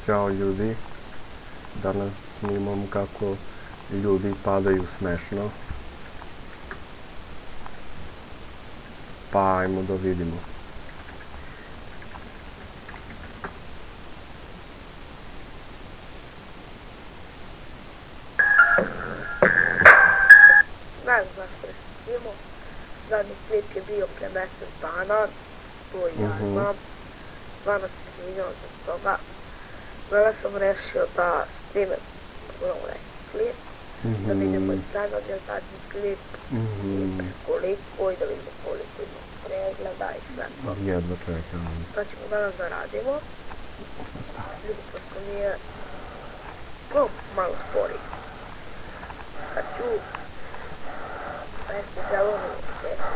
Ćao ljudi, danas snimam kako ljudi padaju smešno, pa ajmo da vidimo. Ne znam zašto je snimao, zadnji klip je bio pre mjesec dana, to i ja znam, stvarno se izvinjao zbog toga. Sada sam rešio da snimem ponovo neki klip, da vidimo i kada je zadnji klip i koliko i da vidimo koliko ima pregleda i sve to. Jedva čekam. Šta ćemo danas da radimo? Ljudi, pošto mi je malo sporiji. Kad ću neki delovi sveća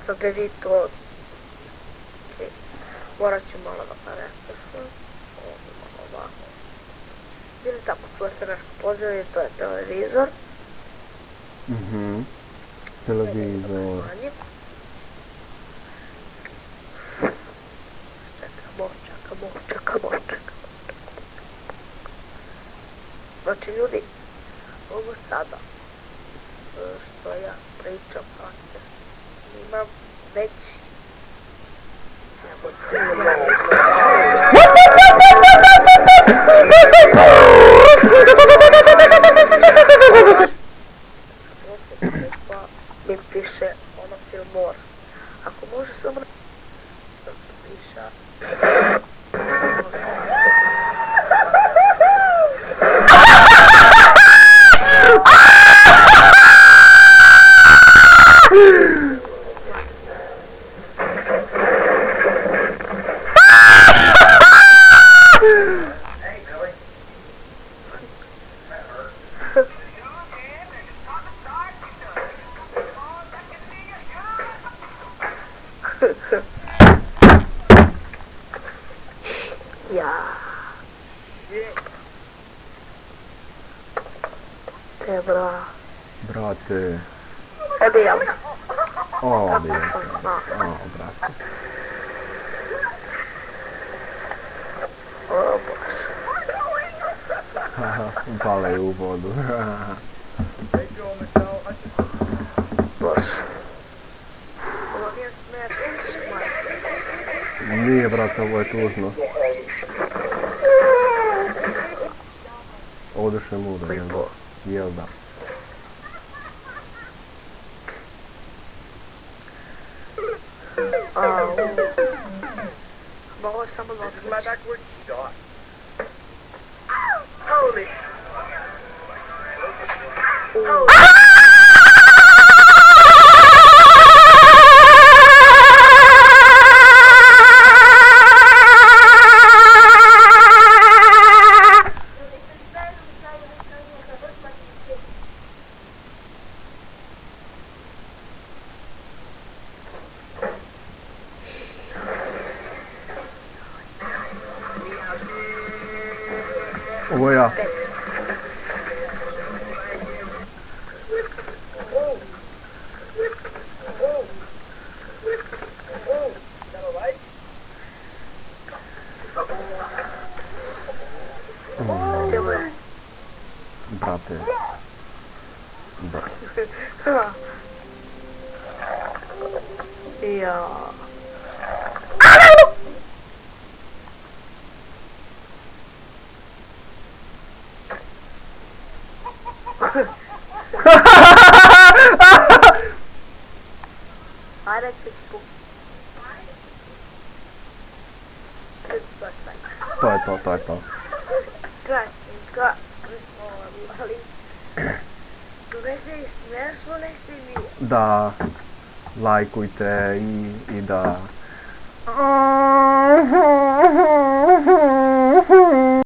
da bi vi to, znači, morat ću malo da ga refrešujem. Ovako. Ili tako čujete nešto pozivlje, to je televizor. Televizor. Čekamo. Znači ljudi, ovo sada što ja pričam podcast imam već mi piše ono Filmora. Ako može samo sam piša ja. Te bra. Brate. Odijam. Odijam. Kako sam znao. Brate. O, bož. Upala je u vodu. Bož. Ovo nije smiješno. Nije, brate, ovo je tužno. Odeše mudro, jel da? Jel da? Ovo je samo da My backward shot. Holy. Ovo ja. Brate. Da. Ja. Ajde, ću. To je to. Krasnika, ali nekaj smiješno, nekaj nije. Da, lajkujte i da